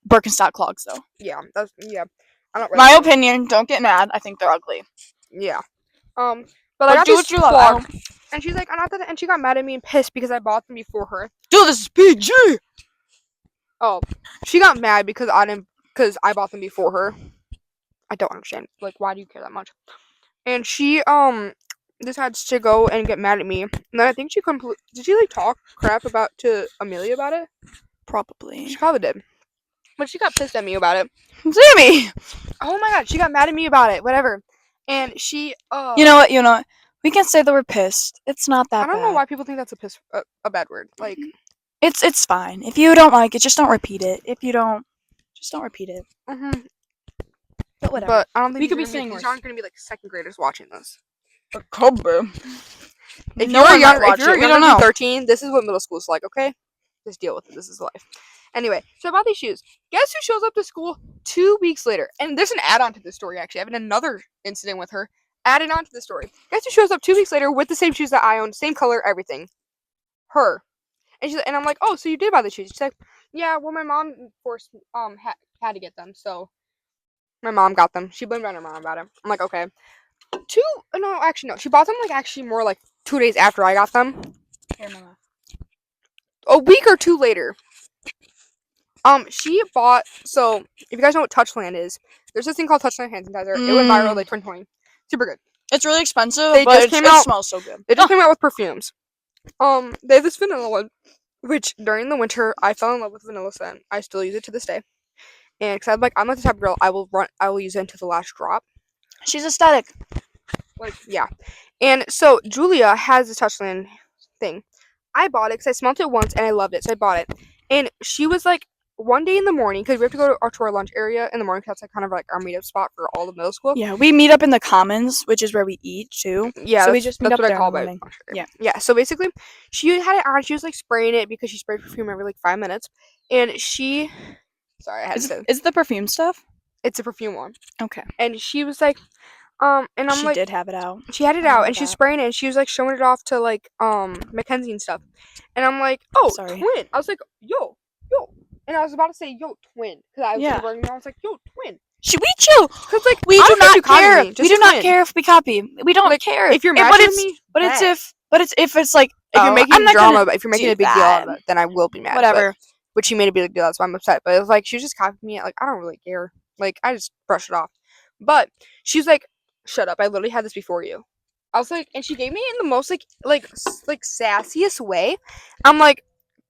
Birkenstock clogs though. Yeah, yeah. I don't. Really My opinion. Don't get mad. I think they're ugly. Yeah. But I got do these what you love. clogs, and she's like, I'm not that, and she got mad at me and pissed because I bought them before her. Dude, this is PG. Oh, she got mad because I bought them before her. I don't understand. Like, why do you care that much? And she decides to go and get mad at me. And then I think did she like talk crap to Amelia about it? Probably. She probably did. But she got pissed at me about it. Sammy! Oh my god, she got mad at me about it. Whatever. And she You know what? We can say that we're pissed. It's not that bad. I don't know why people think that's a bad word. Like it's fine. If you don't like it, just don't repeat it. If you don't, just don't repeat it. Mhm. But whatever. But I don't think we could be saying worse. these aren't going to be like second graders watching this. A cover. If you're younger than 13, this is what middle school is like, okay? Just deal with it. This is life. Anyway, so I bought these shoes. Guess who shows up to school 2 weeks later? And there's an add-on to this story, actually. I have another incident with her added on to the story. Guess who shows up 2 weeks later with the same shoes that I own, same color, everything? Her. And I'm like, oh, so you did buy the shoes? She's like, yeah, well, my mom forced had to get them, so my mom got them. She blamed on her mom about it. I'm like, okay. No. She bought them more like 2 days after I got them. Here, Mama. A week or two later. She bought. So if you guys know what Touchland is, there's this thing called Touchland hand sanitizer. It went viral like 2020. Super good. It's really expensive, They but just came it out- smells so good. They just came out with perfumes. They have this vanilla one, which during the winter I fell in love with vanilla scent. I still use it to this day. And because I'm like the type of girl, I will use it until the last drop. She's aesthetic. Like, yeah. And so Julia has this Touchland thing. I bought it because I smelled it once and I loved it, so I bought it. And she was like, one day in the morning, because we have to go to our lunch area in the morning, because that's kind of like our meetup spot for all of middle school. Yeah, we meet up in the commons, which is where we eat too. Yeah, so we just meet that's up what there I call in the it. morning. Yeah. Yeah, so basically, she had it on. She was like spraying it because she sprayed perfume every like 5 minutes. And she. Sorry, I had to say. Is it the perfume stuff? It's a perfume one. Okay. And she was like, and I'm she like. did have it out. She had it out and she was spraying it and she was like showing it off to like Mackenzie and stuff. And I'm like, oh, Sorry. twin. I was like, yo. And I was about to say, yo, twin. Because I was running around. I was like, yo, twin. Should we chill? Because like we do not care. Me, we do not care if we copy. We don't care. If you're matching with me, but it's if it's like if you're making drama, if you're making a big deal that. out of it, then I will be mad. Whatever. But she made a big deal. That's why I'm upset. But it was like she was just copying me. Like I don't really care. Like I just brush it off. But she's like, shut up. I literally had this before you. I was like, and she gave me in the most like sassiest way. I'm like,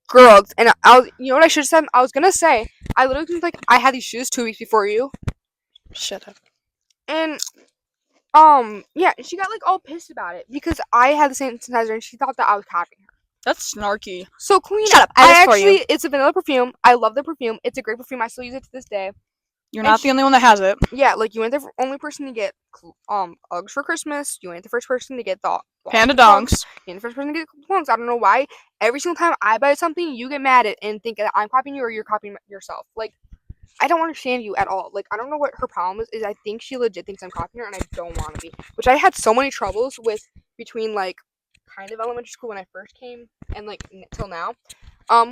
girls, and you know what I should have said? I was gonna say, I literally was like, I had these shoes 2 weeks before you. Shut up. And yeah, she got like all pissed about it because I had the same sanitizer and she thought that I was copying her. That's snarky. So Queen, shut up. It's a vanilla perfume. I love the perfume. It's a great perfume. I still use it to this day. You're not the only one that has it. Yeah, like you ain't the only person to get Uggs for Christmas. You ain't the first person to get the Panda Donks. You ain't the first person to get Plunks. I don't know why. Every single time I buy something, you get mad at and think that I'm copying you or you're copying yourself. Like, I don't understand you at all. Like, I don't know what her problem is I think she legit thinks I'm copying her and I don't want to be. Which I had so many troubles with between like kind of elementary school when I first came and like till now.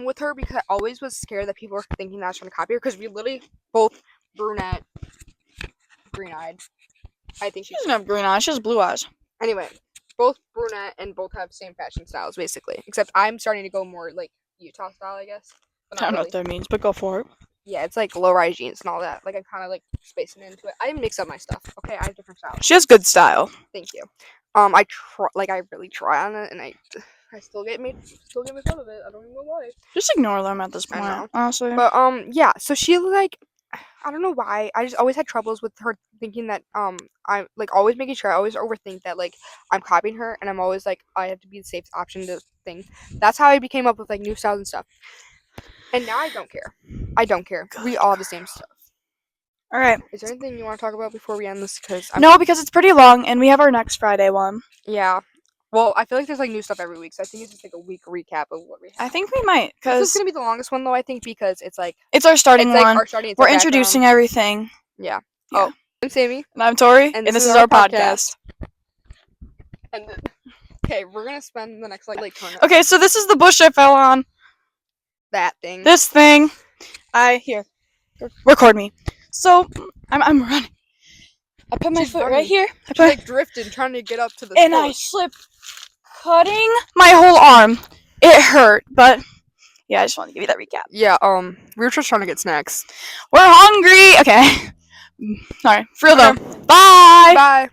With her because I always was scared that people were thinking that I was trying to copy her because we literally both brunette, green-eyed. I think she doesn't have green eyes. She has blue eyes. Anyway, both brunette and both have same fashion styles basically. Except I'm starting to go more like Utah style, I guess. But I don't not know really. what that means, but go for it. Yeah, it's like low-rise jeans and all that. Like I'm kind of like spacing into it. I mix up my stuff. Okay, I have different styles. She has good style. Thank you. I really try on it, and I still get made fun of it. I don't even know why. Just ignore them at this I point, know. honestly. But yeah. So she like, I don't know why. I just always had troubles with her thinking that I'm like always making sure I always overthink that like I'm copying her, and I'm always like I have to be the safe option to thing. That's how I became up with like new styles and stuff. And now I don't care. I don't care. We all have the same stuff. All right. Is there anything you want to talk about before we end this? No, because it's pretty long, and we have our next Friday one. Yeah. Well, I feel like there's like new stuff every week, so I think it's just like a week recap of what we have. I think we might, This is because gonna be the longest one though. I think because it's like it's our starting it's like one. our starting. It's We're our introducing background. everything. Yeah. Yeah. Oh, I'm Sammy, And I'm Tori, and this is our podcast. And okay, we're gonna spend the next like turn. Okay, so this is the bush I fell on. That thing. This thing. Here. Record me. So I'm running. I put my She's foot running. right here. I She's put, like drifting, trying to get up to the. and I spot. slipped, cutting my whole arm. It hurt, but yeah, I just wanted to give you that recap. Yeah. We were just trying to get snacks. We're hungry. Okay. Sorry. For real though. Okay. Bye. Bye.